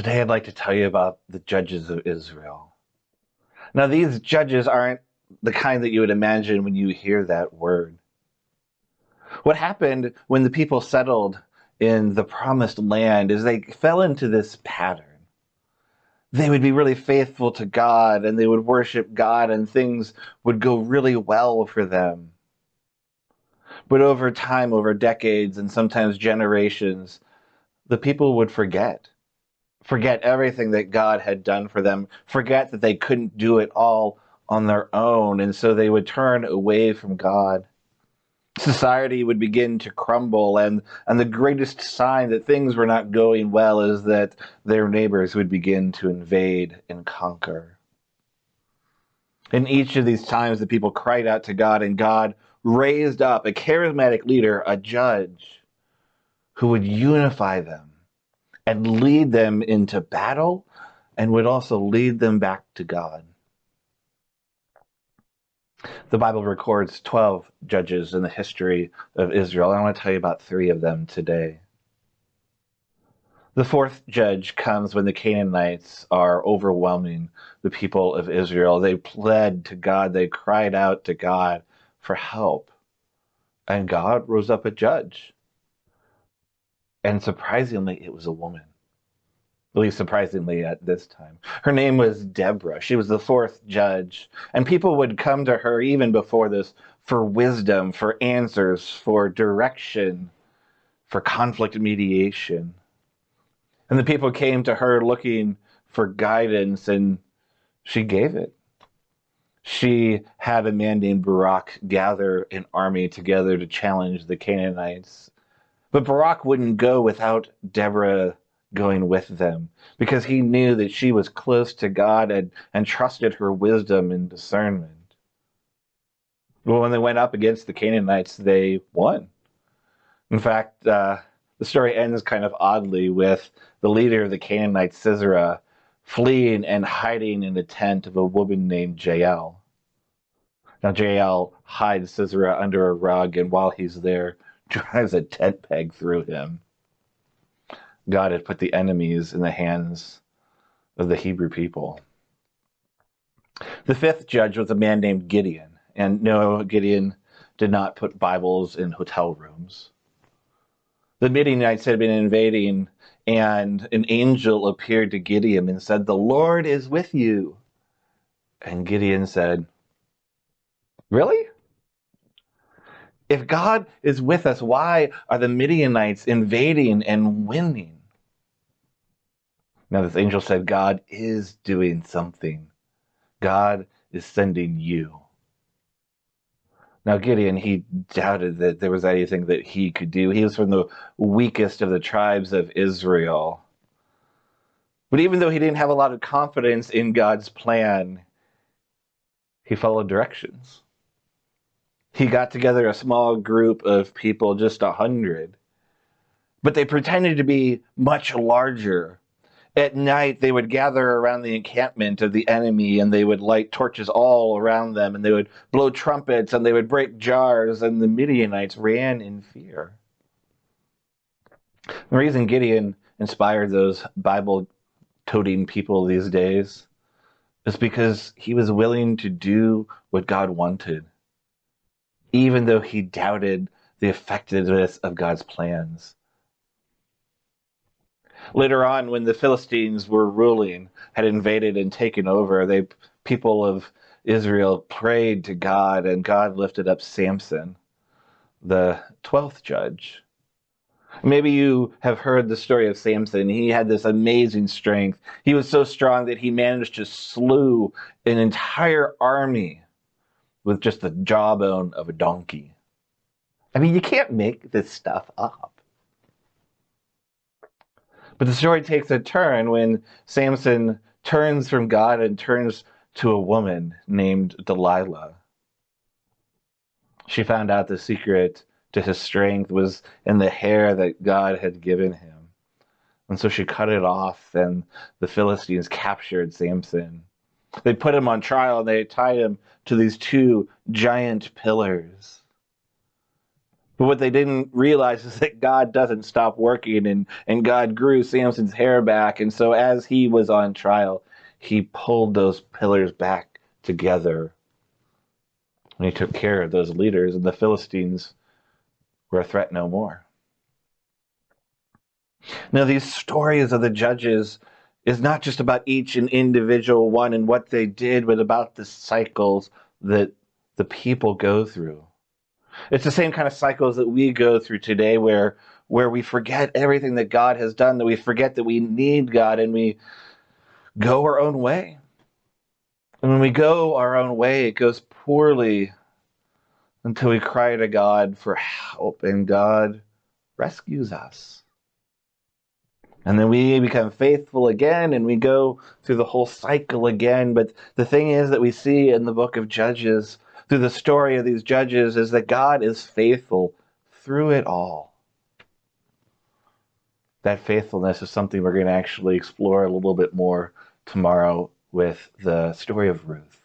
Today I'd like to tell you about the judges of Israel. Now, these judges aren't the kind that you would imagine when you hear that word. What happened when the people settled in the promised land is they fell into this pattern. They would be really faithful to God and they would worship God and things would go really well for them. But over time, over decades and sometimes generations, the people would forget everything that God had done for them, forget that they couldn't do it all on their own, and so they would turn away from God. Society would begin to crumble, and the greatest sign that things were not going well is that their neighbors would begin to invade and conquer. In each of these times, the people cried out to God, and God raised up a charismatic leader, a judge, who would unify them and lead them into battle and would also lead them back to God. The Bible records 12 judges in the history of Israel. I want to tell you about 3 of them today. The 4th judge comes when the Canaanites are overwhelming the people of Israel. They pled to God, they cried out to God for help. And God rose up a judge. And surprisingly, it was a woman. At least surprisingly at this time. Her name was Deborah. She was the 4th judge. And people would come to her even before this for wisdom, for answers, for direction, for conflict mediation. And the people came to her looking for guidance, and she gave it. She had a man named Barak gather an army together to challenge the Canaanites. But Barak wouldn't go without Deborah going with them because he knew that she was close to God and trusted her wisdom and discernment. Well, when they went up against the Canaanites, they won. In fact, the story ends kind of oddly with the leader of the Canaanites, Sisera, fleeing and hiding in the tent of a woman named Jael. Now, Jael hides Sisera under a rug, and while he's there, drives a tent peg through him. God had put the enemies in the hands of the Hebrew people. The 5th judge was a man named Gideon. And no, Gideon did not put Bibles in hotel rooms. The Midianites had been invading, and an angel appeared to Gideon and said, "The Lord is with you." And Gideon said, "Really? If God is with us, why are the Midianites invading and winning?" Now this angel said, God is doing something. God is sending you. Now Gideon, he doubted that there was anything that he could do. He was from the weakest of the tribes of Israel. But even though he didn't have a lot of confidence in God's plan, he followed directions. He got together a small group of people, just 100. But they pretended to be much larger. At night, they would gather around the encampment of the enemy, and they would light torches all around them, and they would blow trumpets, and they would break jars, and the Midianites ran in fear. The reason Gideon inspired those Bible-toting people these days is because he was willing to do what God wanted, even though he doubted the effectiveness of God's plans. Later on, when the Philistines were ruling, had invaded and taken over, the people of Israel prayed to God, and God lifted up Samson, the 12th judge. Maybe you have heard the story of Samson. He had this amazing strength. He was so strong that he managed to slew an entire army with just the jawbone of a donkey. I mean, you can't make this stuff up. But the story takes a turn when Samson turns from God and turns to a woman named Delilah. She found out the secret to his strength was in the hair that God had given him. And so she cut it off, and the Philistines captured Samson. They put him on trial, and they tied him to these 2 giant pillars. But what they didn't realize is that God doesn't stop working, and God grew Samson's hair back. And so as he was on trial, he pulled those pillars back together. And he took care of those leaders, and the Philistines were a threat no more. Now, these stories of the judges is not just about each and individual one and what they did, but about the cycles that the people go through. It's the same kind of cycles that we go through today where we forget everything that God has done, that we forget that we need God, and we go our own way. And when we go our own way, it goes poorly until we cry to God for help, and God rescues us. And then we become faithful again, and we go through the whole cycle again. But the thing is that we see in the book of Judges, through the story of these judges, is that God is faithful through it all. That faithfulness is something we're going to actually explore a little bit more tomorrow with the story of Ruth.